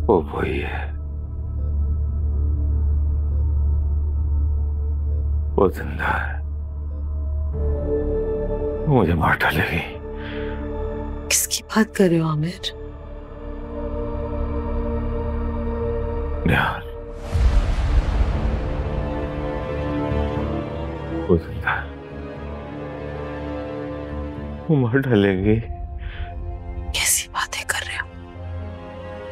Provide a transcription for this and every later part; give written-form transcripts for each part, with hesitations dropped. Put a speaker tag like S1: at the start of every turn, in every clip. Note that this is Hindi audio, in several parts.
S1: वो वही है, वो जिंदा है, मुझे मार डालेगी।
S2: किसकी बात कर रहे हो आमिर?
S1: निहाल, वो जिंदा है, वो मार डालेगी।
S2: कैसी बातें कर रहे हो?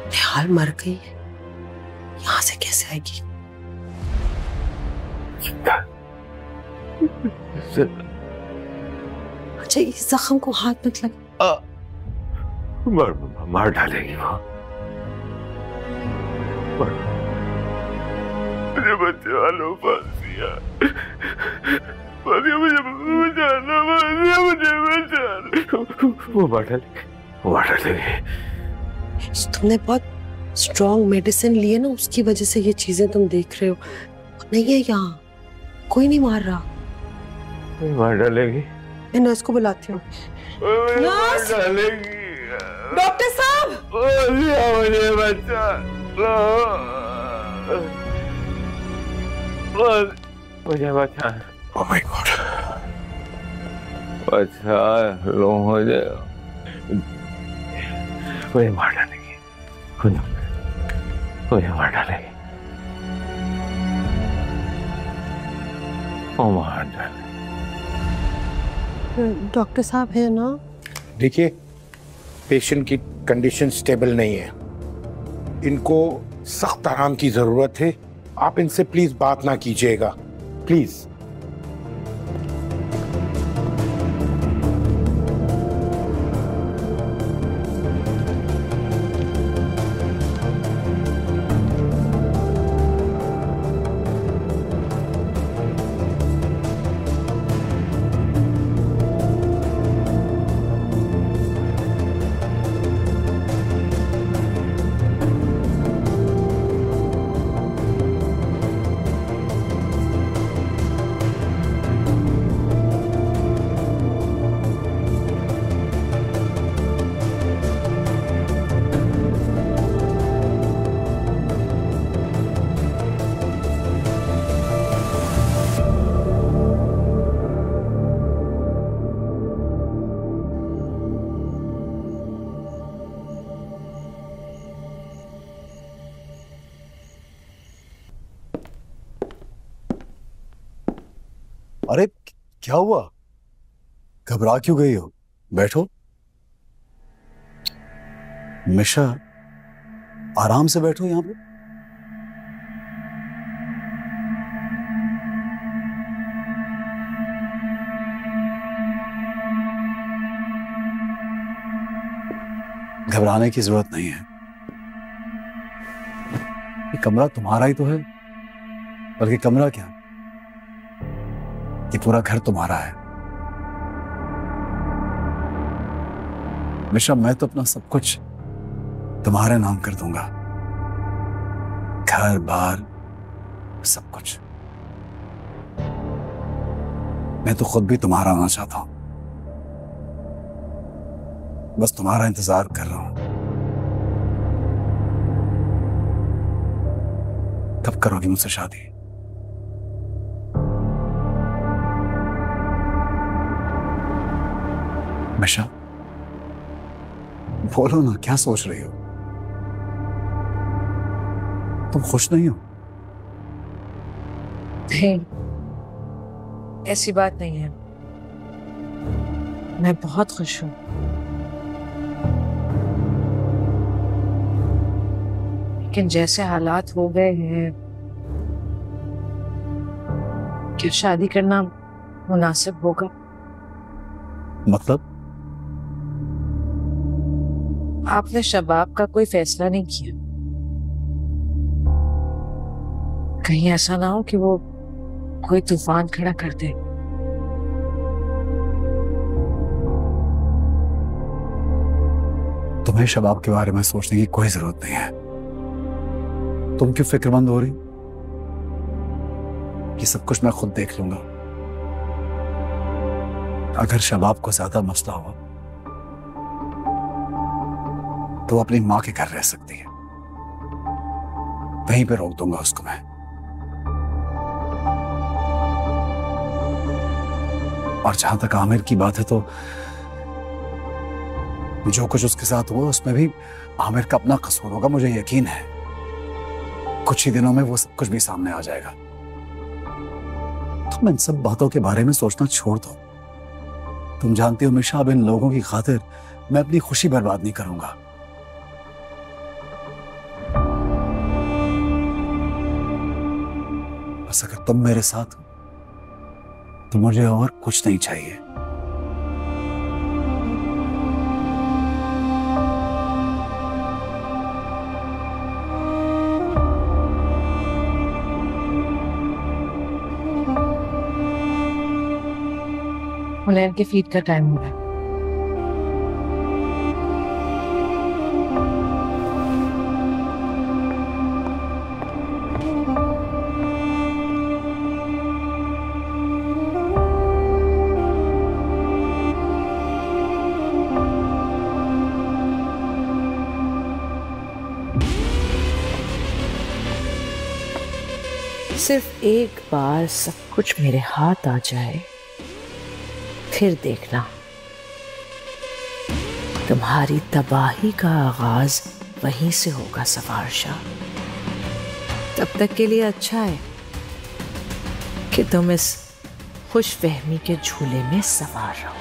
S2: निहाल मर गई है, यहाँ से कैसे आएगी? अच्छा, इस जख्म को हाथ मत लगा।
S1: मार डालेगी वो। मुझे बचा लो फासिया, फासिया मुझे बचा लो, फासिया मुझे बचा लो। वो मार डालेगी, वो मार डालेगी।
S2: तुमने बहुत स्ट्रॉन्ग मेडिसिन लिए ना, उसकी वजह से ये चीजें तुम देख रहे हो। नहीं है यहाँ, कोई नहीं मार रहा।
S1: मार डालेगी।
S2: मैं नर्स को बुलाती हूँ। नर्स! डॉक्टर साहब!
S1: मुझे बचा लो, मुझे बचा। ओह माय गॉड, बचा लो मुझे। मुझे मार डालेगी, मुझे मार डालेगी, ओ मार डालेगी।
S2: डॉक्टर साहब है ना?
S3: देखिए, पेशेंट की कंडीशन स्टेबल नहीं है, इनको सख्त आराम की जरूरत है। आप इनसे प्लीज बात ना कीजिएगा, प्लीज।
S4: अरे क्या हुआ? घबरा क्यों गई हो? बैठो। मिशा, आराम से बैठो यहां पे। घबराने की जरूरत नहीं है, ये कमरा तुम्हारा ही तो है। बल्कि कमरा क्या, ये पूरा घर तुम्हारा है। मिशा, मैं तो अपना सब कुछ तुम्हारे नाम कर दूंगा, घर बार सब कुछ। मैं तो खुद भी तुम्हारा होना चाहता हूं, बस तुम्हारा इंतजार कर रहा हूं। कब करोगी मुझसे शादी? मिशा, बोलो ना, क्या सोच रही हो? तुम खुश नहीं हो?
S5: नहीं, ऐसी बात नहीं है, मैं बहुत खुश हूं। लेकिन जैसे हालात हो गए हैं, क्या शादी करना मुनासिब होगा?
S4: मतलब?
S5: आपने शबाब का कोई फैसला नहीं किया। कहीं ऐसा ना हो कि वो कोई तूफान खड़ा कर दे।
S4: तुम्हें शबाब के बारे में सोचने की कोई जरूरत नहीं है। तुम क्यों फिक्रमंद हो रही? ये सब कुछ मैं खुद देख लूंगा। अगर शबाब को ज्यादा मसला हुआ तो अपनी माँ के घर रह सकती है, वहीं पे रोक दूंगा उसको मैं। और जहां तक आमिर की बात है, तो जो कुछ उसके साथ हुआ उसमें भी आमिर का अपना कसूर होगा, मुझे यकीन है। कुछ ही दिनों में वो सब कुछ भी सामने आ जाएगा। तुम इन सब बातों के बारे में सोचना छोड़ दो। तुम जानती हो मिशा, अब इन लोगों की खातिर मैं अपनी खुशी बर्बाद नहीं करूंगा। बस अगर तुम मेरे साथ हो तो मुझे और कुछ नहीं चाहिए।
S5: हुनैन के फीड का टाइम हो रहा है। सिर्फ एक बार सब कुछ मेरे हाथ आ जाए, फिर देखना तुम्हारी तबाही का आगाज वहीं से होगा सवार शाह। तब तक के लिए अच्छा है कि तुम इस खुशफहमी के झूले में सवार रहो।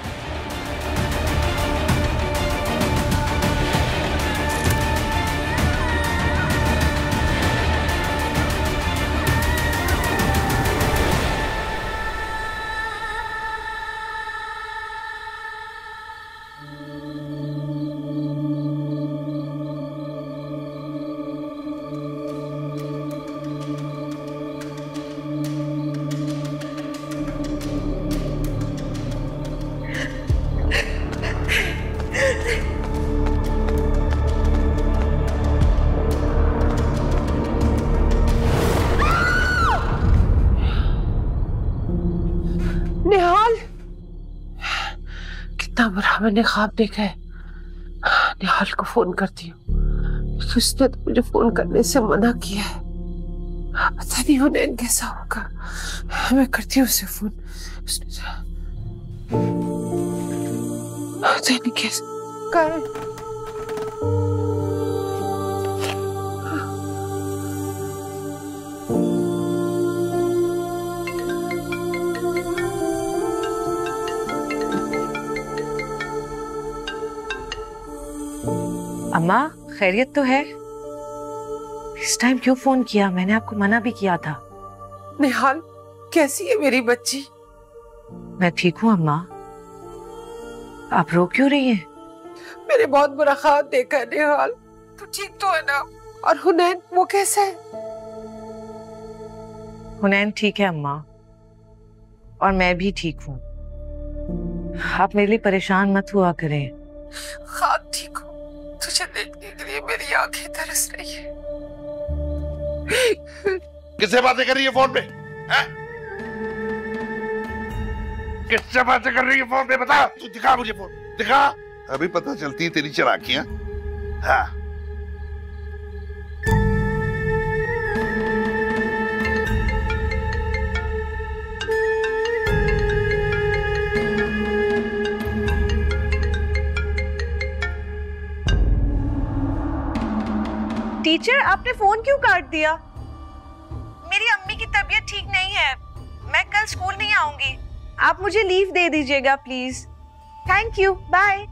S2: निहाल, कितना बुरा मैंने ख्वाब देखा है। निहाल को फोन करती हूँ, उसने तो मुझे फोन करने से मना किया है। पता नहीं हुनैन कैसा होगा। मैं करती हूँ उसे फोन। उसने पता नहीं कैसे कर।
S5: अम्मा, खैरियत तो है? इस टाइम क्यों फोन किया? मैंने आपको मना भी किया था।
S2: निहाल, कैसी है मेरी बच्ची?
S5: मैं ठीक हूँ अम्मा। आप रो क्यों रही हैं?
S2: मैंने बहुत बुरा ख्वाब देखा है निहाल। तू ठीक तो है ना? और हुनैन, वो कैसा है?
S5: हुनैन ठीक है अम्मा, और मैं भी ठीक हूँ। आप मेरे लिए परेशान मत हुआ करें।
S2: ख्वाब ठीक हो, तुझे देखने के लिए मेरी आंखें तरस रही है।
S3: किससे बातें कर रही है फोन पे? किससे बातें कर रही है फोन पे? बता, तू दिखा मुझे फोन, दिखा।
S6: अभी पता चलती है तेरी चालाकियां।
S3: हाँ,
S7: टीचर, आपने फोन क्यों काट दिया? मेरी अम्मी की तबीयत ठीक नहीं है, मैं कल स्कूल नहीं आऊंगी। आप मुझे लीव दे दीजिएगा प्लीज। Thank you, bye.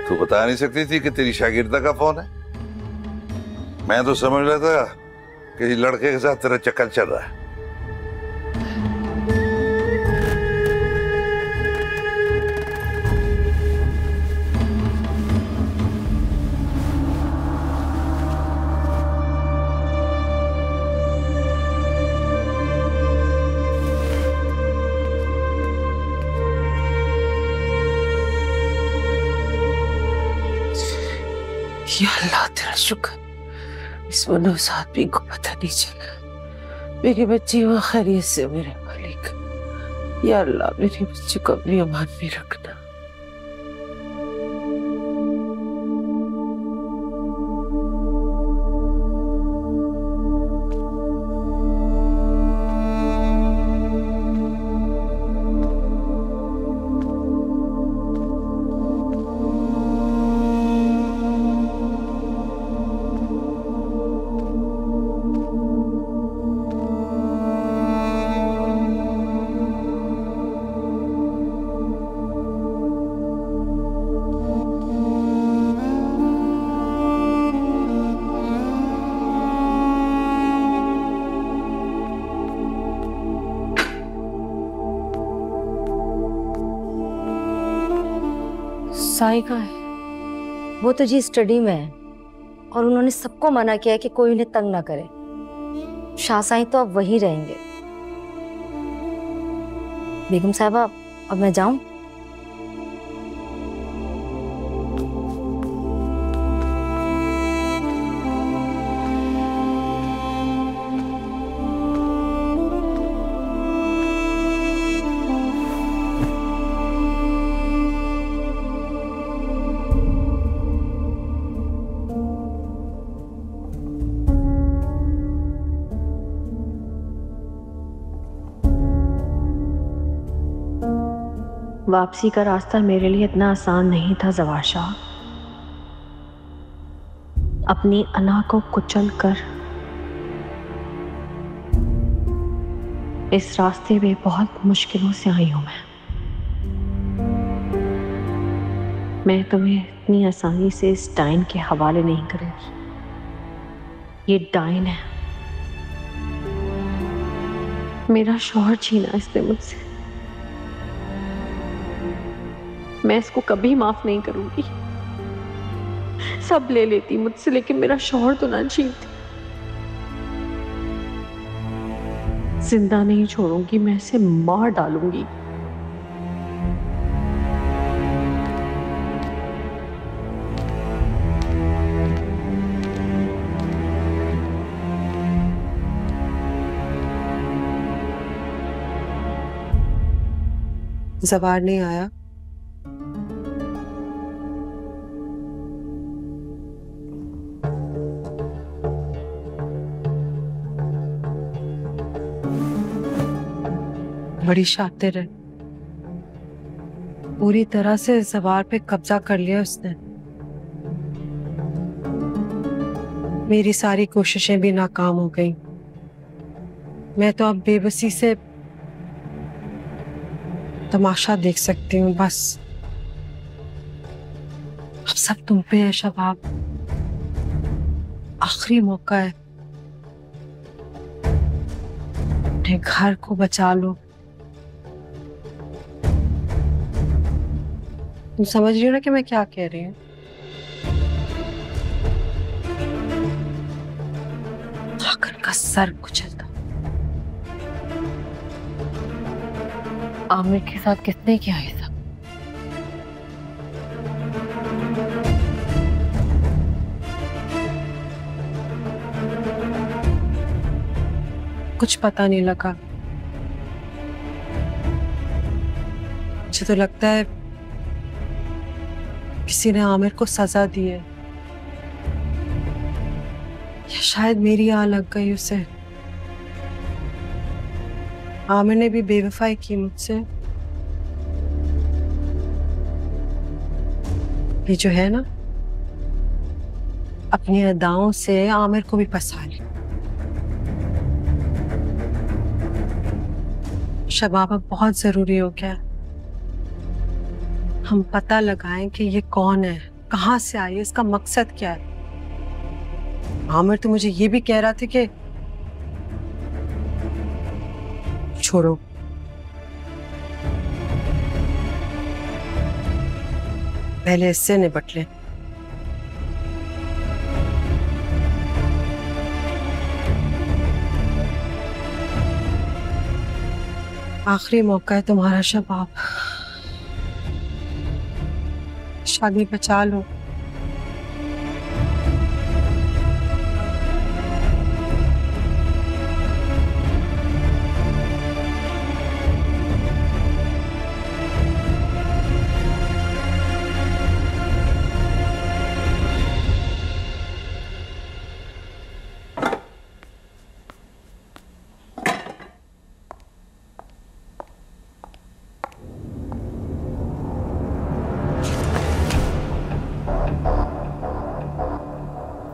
S6: तू बता नहीं सकती थी कि तेरी शागिर्दा का फोन है? मैं तो समझ रहा था कि लड़के के साथ तेरा चक्कर चल रहा है।
S2: या अल्लाह तेरा शुक्र, इस मनोज आदमी को पता नहीं चला। मेरी बच्ची वहाँ खैरियत से मेरे मालिक। या अल्लाह मेरी बच्ची को अपनी अमान में रखना।
S8: साई कहाँ है? वो तो जी स्टडी में है और उन्होंने सबको मना किया है कि कोई उन्हें तंग ना करे। शाह साई तो अब वहीं रहेंगे। बेगम साहबा, अब मैं जाऊं? वापसी का रास्ता मेरे लिए इतना आसान नहीं था ज़वार शाह। अपनी अना को कुचल कर इस रास्ते में बहुत मुश्किलों से आई हूं मैं तुम्हें इतनी आसानी से इस डाइन के हवाले नहीं करूंगी। ये डाइन है, मेरा शौहर छीना इसने मुझसे। मैं इसको कभी माफ नहीं करूंगी। सब ले लेती मुझसे, लेकिन मेरा शौहर तो ना छीनती। जिंदा नहीं छोड़ूंगी, मैं इसे मार डालूंगी।
S2: ज़वार नहीं आया? बड़ी शातिर है, पूरी तरह से ज़वार पे कब्जा कर लिया उसने। मेरी सारी कोशिशें भी नाकाम हो गई। मैं तो अब बेबसी से तमाशा देख सकती हूँ बस। अब सब तुम पे है शबाब, आखिरी मौका है, अपने घर को बचा लो। तुम समझ रही हो ना कि मैं क्या कह रही हूँ? आखिर का सर कुचलता। आमिर के साथ किसने किया है सब? कुछ पता नहीं लगा। मुझे तो लगता है किसी ने आमिर को सजा दी है, या शायद मेरी आह लग गई उसे। आमिर ने भी बेवफाई की मुझसे। ये जो है ना, अपनी अदाओं से आमिर को भी फंसा लिया। शबाब अब बहुत जरूरी हो गया, हम पता लगाएं कि ये कौन है, कहां से आई है, इसका मकसद क्या है। आमिर तो मुझे ये भी कह रहा था कि छोड़ो, पहले इससे निपट ले। आखिरी मौका है तुम्हारा शबाब, शादी बचा लो।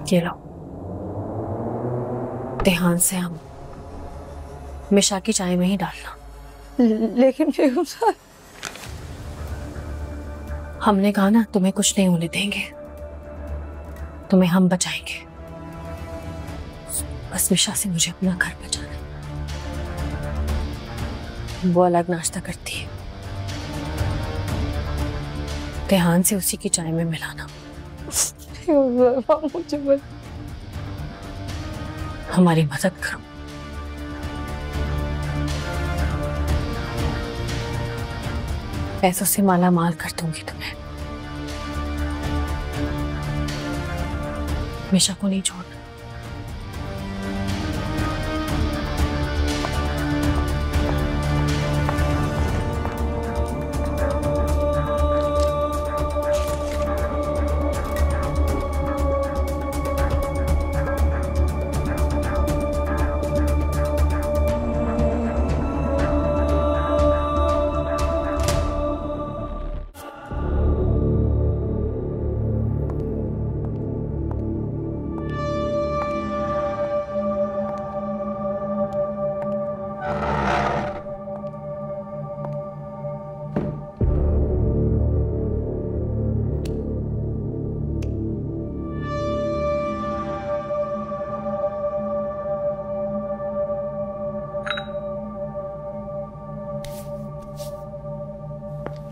S9: ये लो, ध्यान से हम मिशा की चाय में ही डालना।
S8: लेकिन बेगम साहब,
S9: हमने कहा ना तुम्हें कुछ नहीं होने देंगे, तुम्हें हम बचाएंगे। बस मिशा से मुझे अपना घर बचाना है। वो अलग नाश्ता करती है, ध्यान से उसी की चाय में मिलाना।
S8: मुझे बस
S9: हमारी मदद करो। पैसों से माला माल कर दूंगी तुम्हें, मिशा को नहीं छोड़ना।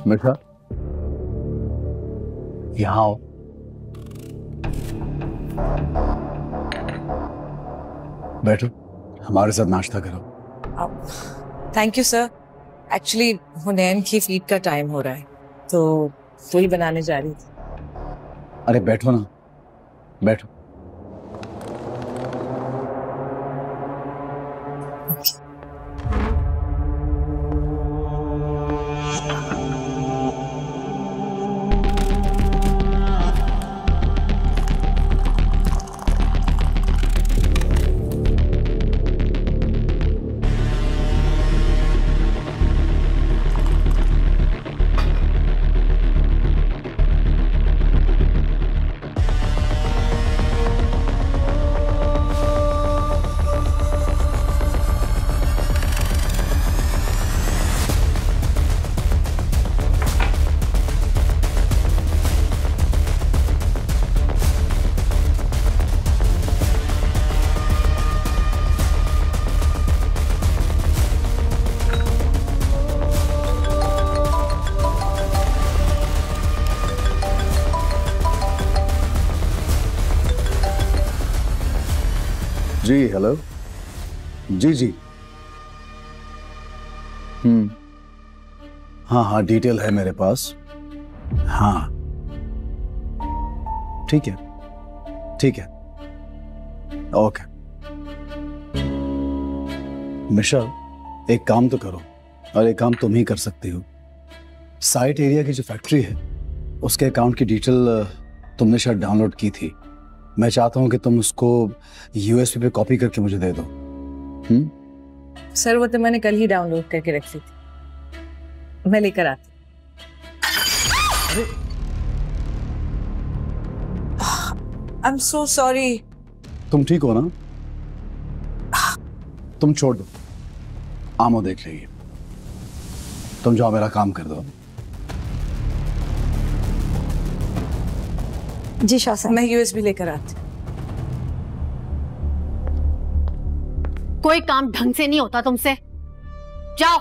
S4: मिशा, यहाँ आओ। बैठो, हमारे साथ नाश्ता करो।
S5: Thank you sir. एक्चुअली हुनैन की फीड का टाइम हो रहा है, तो वही बनाने जा रही थी।
S4: अरे बैठो ना, बैठो। जी हेलो, जी जी, हाँ हाँ डिटेल है मेरे पास। हाँ ठीक है, ठीक है, ओके। मिशा, एक काम तो करो, और एक काम तुम ही कर सकती हो। साइट एरिया की जो फैक्ट्री है उसके अकाउंट की डिटेल तुमने शायद डाउनलोड की थी। मैं चाहता हूं कि तुम उसको यूएसबी पे कॉपी करके मुझे दे दो।
S5: सर वो तो मैंने कल ही डाउनलोड करके रखी थी, मैं लेकर आती। I am so sorry.
S4: तुम ठीक हो ना? तुम छोड़ दो, आमो देख लेगी। तुम जाओ, मेरा काम कर दो।
S8: जी शाह साहब।
S5: मैं यूएसबी लेकर आती।
S9: कोई काम ढंग से नहीं होता तुमसे, जाओ।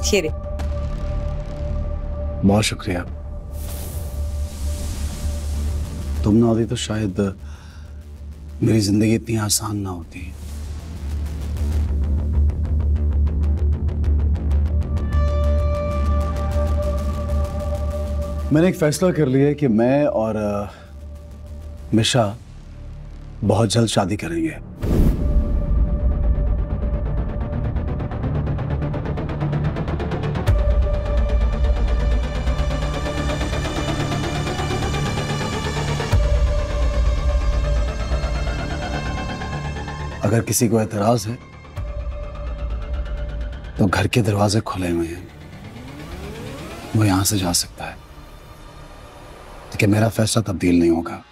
S5: ये रे।
S4: बहुत शुक्रिया। तुम ना होती तो शायद मेरी जिंदगी इतनी आसान ना होती। मैंने एक फैसला कर लिया है कि मैं और मिशा बहुत जल्द शादी करेंगे। अगर किसी को एतराज है तो घर के दरवाजे खुले हुए हैं, वो यहां से जा सकता है, लेकिन मेरा फैसला तब्दील नहीं होगा।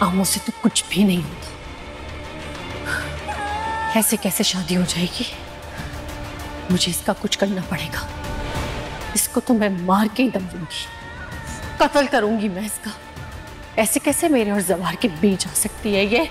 S9: आमों से तो कुछ भी नहीं होता। ऐसे कैसे शादी हो जाएगी? मुझे इसका कुछ करना पड़ेगा। इसको तो मैं मार के ही दम दूंगी, कत्ल करूंगी मैं इसका। ऐसे कैसे मेरे और जवार के बीच आ सकती है ये?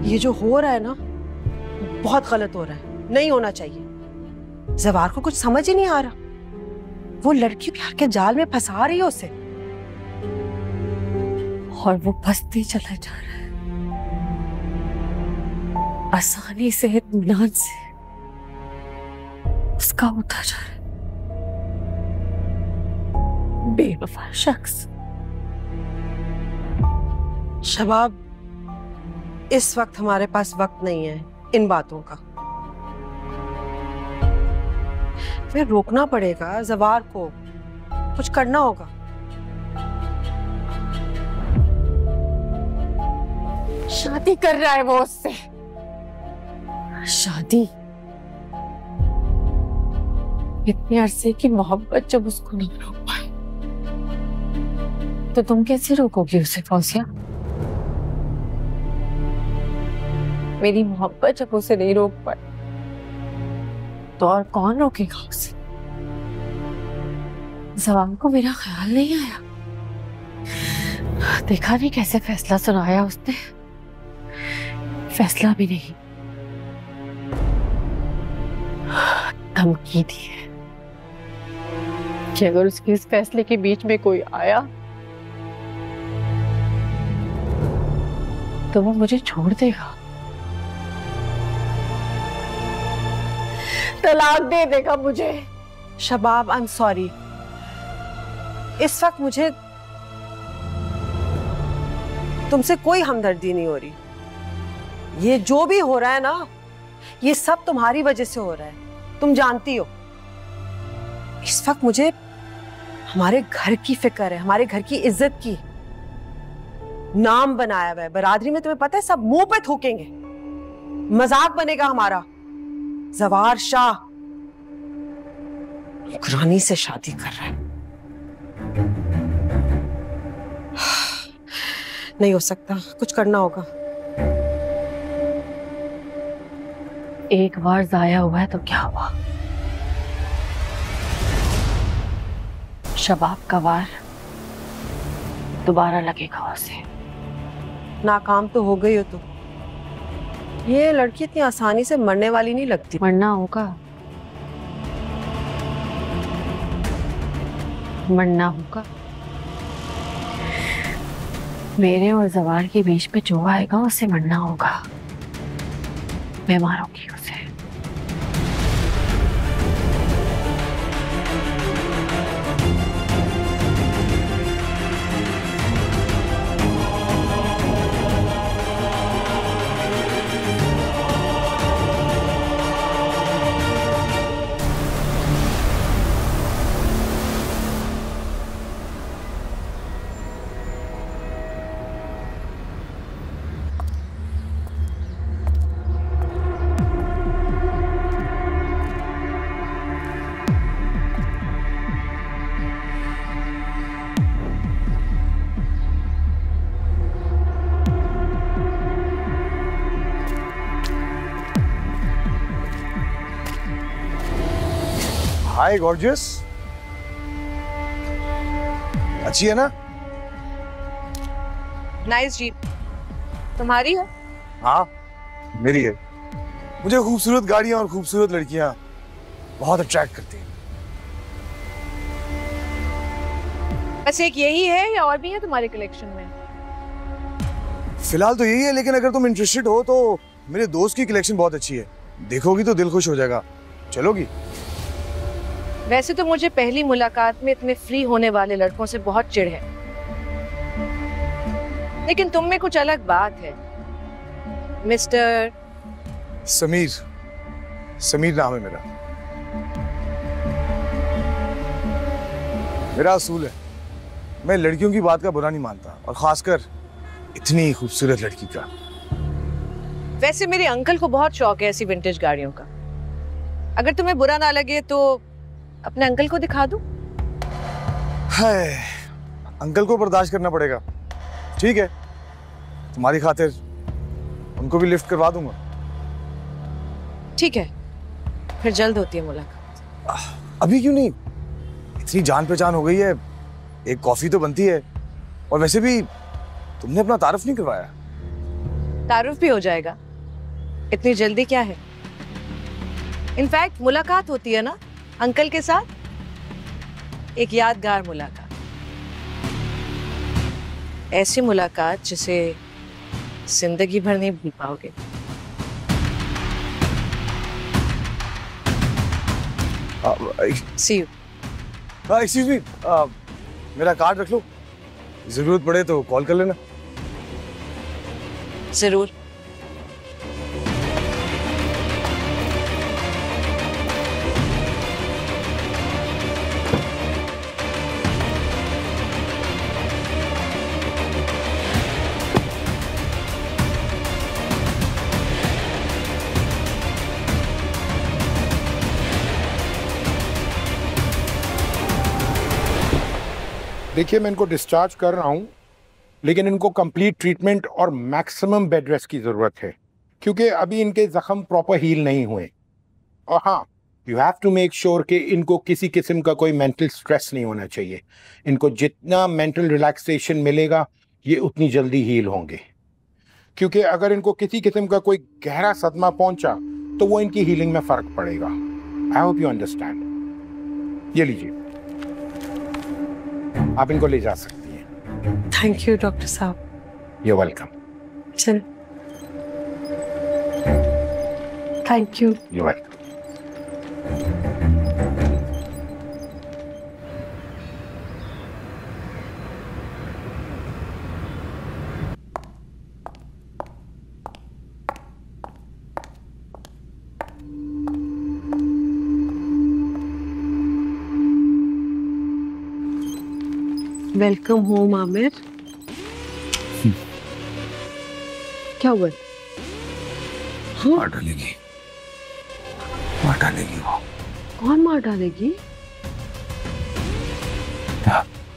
S2: ये जो हो रहा है ना, बहुत गलत हो रहा है, नहीं होना चाहिए। जवार को कुछ समझ ही नहीं आ रहा, वो लड़की प्यार के जाल में फंसा रही है उसे,
S9: और वो फंसते चला जा रहा है आसानी से, इत्मीनान से उसका होता जा रहा है। बेवफा शख्स।
S2: शबाब, इस वक्त हमारे पास वक्त नहीं है इन बातों का। फिर रोकना पड़ेगा जवार को, कुछ करना होगा।
S9: शादी कर रहा है वो उससे। शादी? इतने अरसे की मोहब्बत जब उसको नहीं रोक पाए तो तुम कैसे रोकोगी उसे फौजिया? मेरी मोहब्बत जब उसे नहीं रोक पाए तो और कौन रोकेगा उसे? जवान को मेरा ख्याल नहीं आया। देखा नहीं कैसे फैसला सुनाया उसने? फैसला भी नहीं, धमकी दी है कि अगर उसके इस फैसले के बीच में कोई आया तो वो मुझे छोड़ देगा, तलाक दे देगा मुझे।
S2: शबाब, आई एम सॉरी, इस वक्त मुझे तुमसे कोई हमदर्दी नहीं हो रही। ये जो भी हो रहा है ना, ये सब तुम्हारी वजह से हो रहा है, तुम जानती हो। इस वक्त मुझे हमारे घर की फिक्र है, हमारे घर की इज्जत की। नाम बनाया हुआ है बरादरी में, तुम्हें पता है, सब मुंह पे थूकेंगे, मजाक बनेगा हमारा। जवार शाह नुकरानी से शादी कर रहा है। नहीं हो सकता, कुछ करना होगा।
S9: एक बार जाया हुआ है तो क्या हुआ? शबाब का वार दोबारा लगेगा उसे।
S2: नाकाम तो हो गई हो तुम। ये लड़की इतनी आसानी से मरने वाली नहीं लगती।
S9: मरना होगा, मरना होगा। मेरे और जवार के बीच में जो आएगा उसे मरना होगा। मैं मारूंगी उसे।
S10: हाय गॉर्जियस, अच्छी है ना?
S7: Nice jeep. तुम्हारी है?
S10: हाँ मेरी है। मुझे खूबसूरत गाड़ियां और खूबसूरत लड़कियां बहुत अट्रैक्ट करती हैं।
S7: बस एक यही है या और भी है तुम्हारे कलेक्शन में?
S10: फिलहाल तो यही है, लेकिन अगर तुम इंटरेस्टेड हो तो मेरे दोस्त की कलेक्शन बहुत अच्छी है, देखोगी तो दिल खुश हो जाएगा। चलोगी?
S7: वैसे तो मुझे पहली मुलाकात में इतने फ्री होने वाले लड़कों से बहुत चिढ़ है, लेकिन तुम में कुछ अलग बात है। मिस्टर
S10: समीर, समीर नाम है मेरा। मेरा असूल है, मैं लड़कियों की बात का बुरा नहीं मानता, और खासकर इतनी खूबसूरत लड़की का।
S7: वैसे मेरे अंकल को बहुत शौक है ऐसी विंटेज गाड़ियों का। अगर तुम्हें बुरा ना लगे तो अपने अंकल को दिखा दूं?
S10: है, अंकल को बर्दाश्त करना पड़ेगा। ठीक है, तुम्हारी खातिर उनको भी लिफ्ट करवा दूंगा।
S7: ठीक है, फिर जल्द होती है मुलाकात।
S10: अभी क्यों नहीं? इतनी जान पहचान हो गई है, एक कॉफी तो बनती है। और वैसे भी तुमने अपना तारुफ नहीं करवाया।
S7: तारुफ भी हो जाएगा, इतनी जल्दी क्या है? इनफैक्ट मुलाकात होती है ना अंकल के साथ, एक यादगार मुलाकात, ऐसी मुलाकात जिसे जिंदगी भर नहीं भूल पाओगे। See you.
S10: एक्सक्यूज मी, मेरा कार्ड रख लो, जरूरत पड़े तो कॉल कर लेना।
S7: जरूर।
S3: देखिए, मैं इनको डिस्चार्ज कर रहा हूं, लेकिन इनको कंप्लीट ट्रीटमेंट और मैक्सिमम बेड रेस्ट की ज़रूरत है, क्योंकि अभी इनके ज़ख्म प्रॉपर हील नहीं हुए। और हाँ, you have to make sure कि इनको किसी किस्म का कोई मेंटल स्ट्रेस नहीं होना चाहिए। इनको जितना मेंटल रिलैक्सेशन मिलेगा, ये उतनी जल्दी हील होंगे, क्योंकि अगर इनको किसी किस्म का कोई गहरा सदमा पहुंचा तो वो इनकी हीलिंग में फ़र्क पड़ेगा। I hope you understand. ये लीजिए, आप इनको ले जा सकती हैं।
S2: थैंक यू डॉक्टर साहब।
S3: You welcome.
S2: चल, thank you.
S3: You welcome.
S2: Welcome home Aamir. क्या हुआ?
S6: मार डालेगी, मार डालेगी वो।
S2: कौन मार डालेगी?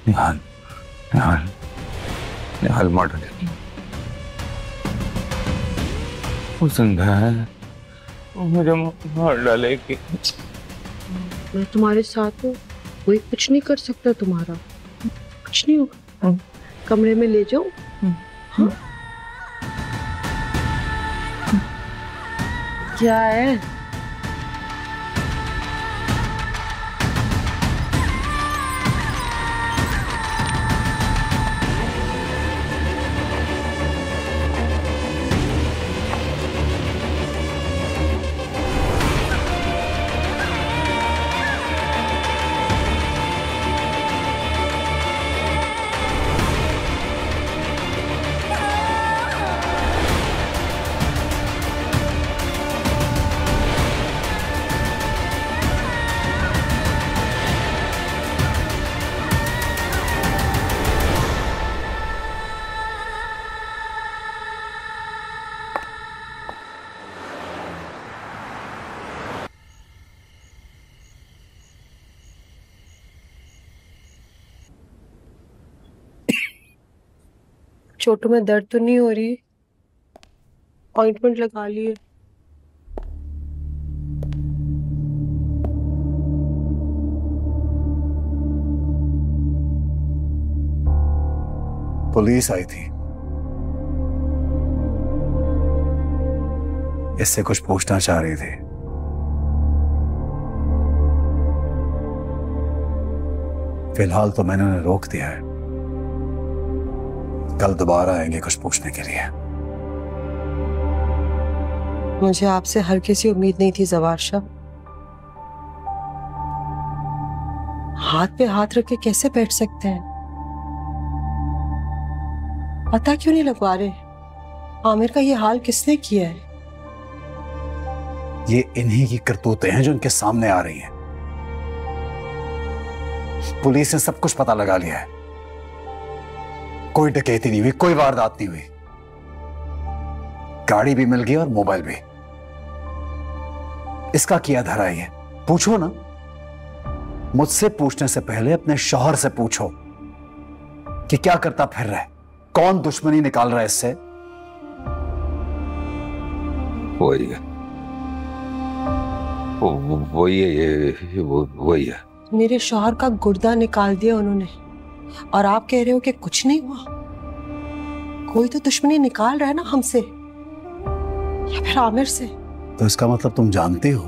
S6: निहाल, निहाल, निहाल मार डालेगी। वो जिंदा है, वो मुझे मार डालेगी।
S2: मैं तुम्हारे साथ हूँ, कोई कुछ नहीं कर सकता तुम्हारा, कुछ नहीं होगा। कमरे में ले जाओ। हाँ? क्या है? चोटों में दर्द तो नहीं हो रही? ऑइंटमेंट लगा लिए?
S4: पुलिस आई थी, इससे कुछ पूछना चाह रही थी। फिलहाल तो मैंने उन्हें रोक दिया है, कल दोबारा आएंगे कुछ पूछने के लिए।
S2: मुझे आपसे हर किसी उम्मीद नहीं थी जवार शाह। हाथ पे हाथ रख के कैसे बैठ सकते हैं? पता क्यों नहीं लगवा रहे आमिर का ये हाल किसने किया है?
S4: ये इन्हीं की करतूतें हैं जो इनके सामने आ रही हैं। पुलिस ने सब कुछ पता लगा लिया है, कोई डकैती नहीं हुई, कोई वारदात नहीं हुई, गाड़ी भी मिल गई और मोबाइल भी। इसका किया धरा है? पूछो ना, मुझसे पूछने से पहले अपने शौहर से पूछो कि क्या करता फिर रहा है, कौन दुश्मनी निकाल रहा है इससे।
S1: वही है, वही है, ये वही है।
S2: मेरे शौहर का गुर्दा निकाल दिया उन्होंने और आप कह रहे हो कि कुछ नहीं हुआ? कोई तो दुश्मनी निकाल रहा है ना हमसे या फिर आमिर से।
S4: तो इसका मतलब तुम जानते हो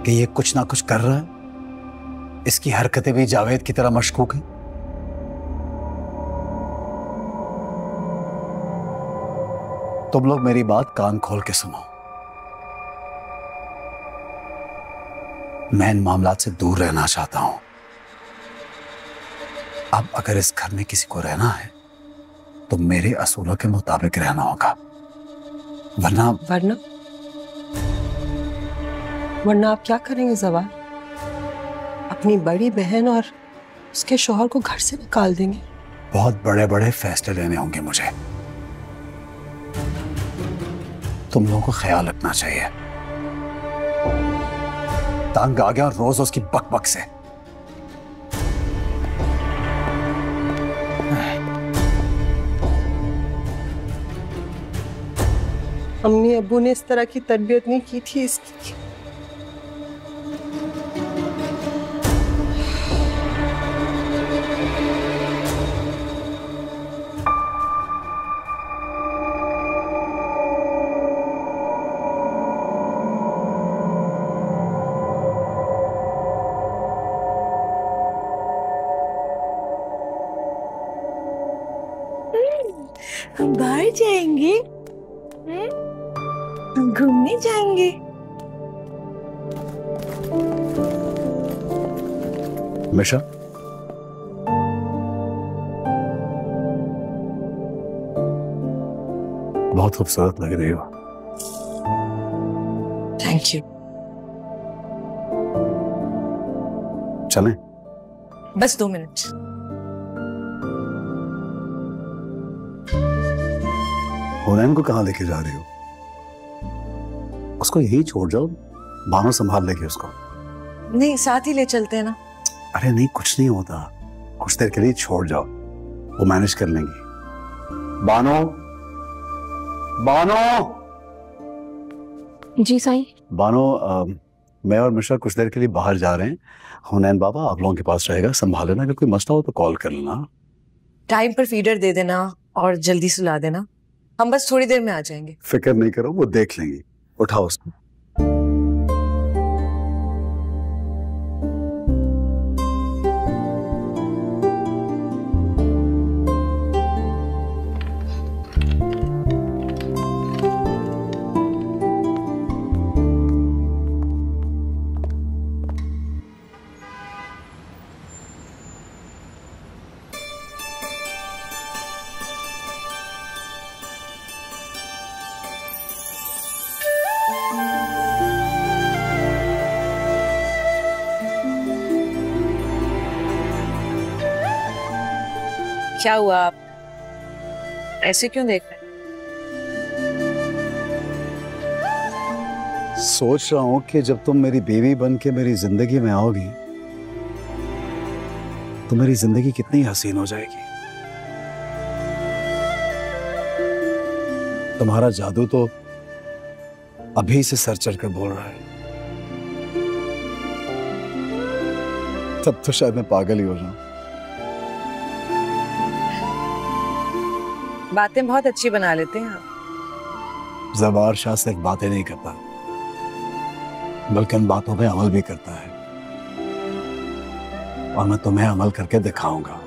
S4: कि ये कुछ ना कुछ कर रहा है, इसकी हरकतें भी जावेद की तरह मशकूक हैं। तुम लोग मेरी बात कान खोल के सुनो, मैं इन मामलात से दूर रहना चाहता हूं। अब अगर इस घर में किसी को रहना है तो मेरे असूलों के मुताबिक रहना होगा, वरना
S2: वरना आप क्या करेंगे जवार? अपनी बड़ी बहन और उसके शौहर को घर से निकाल देंगे?
S4: बहुत बड़े बड़े फैसले लेने होंगे मुझे। तुम लोगों को ख्याल रखना चाहिए। तंग आ गया रोज उसकी बकबक से।
S2: अम्मी अब्बू ने इस तरह की तरबियत नहीं की थी इसकी।
S7: हम बाहर जाएंगे, घूमने जाएंगे।
S4: मिशा, बहुत खूबसूरत लग रही हो।
S2: Thank you.
S4: चलें?
S7: बस 2 मिनट।
S4: हुनैन को कहाँ लेके जा रही हो? उसको यही छोड़ जाओ, बानो संभाल लेगी उसको।
S7: नहीं, साथ ही ले चलते हैं ना।
S4: अरे नहीं, कुछ नहीं होता, कुछ देर के लिए छोड़ जाओ, वो मैनेज कर लेंगी। बानो, बानो।
S9: जी साईं।
S4: बानो, मैं और मिश्रा कुछ देर के लिए बाहर जा रहे हैं। हुनैन बाबा आप लोगों के पास रहेगा, संभाल लेना, अगर कोई मसला हो तो कॉल कर लेना।
S7: टाइम पर फीडर दे देना और जल्दी सुला देना, हम बस थोड़ी देर में आ जाएंगे।
S4: फिक्र नहीं करो, वो देख लेंगी। उठाओ उसको।
S7: क्या हुआ, आप ऐसे क्यों देख रहे हैं?
S4: सोच रहा हूं कि जब तुम मेरी बीवी बन के मेरी जिंदगी में आओगी तो मेरी जिंदगी कितनी हसीन हो जाएगी। तुम्हारा जादू तो अभी से सर चढ़कर बोल रहा है, तब तो शायद मैं पागल ही हो जाऊं।
S5: बातें बहुत अच्छी बना लेते हैं आप।
S4: ज़बार शाह सिर्फ बातें नहीं करता, बल्कि उन बातों पे अमल भी करता है, और मैं तुम्हें अमल करके दिखाऊंगा।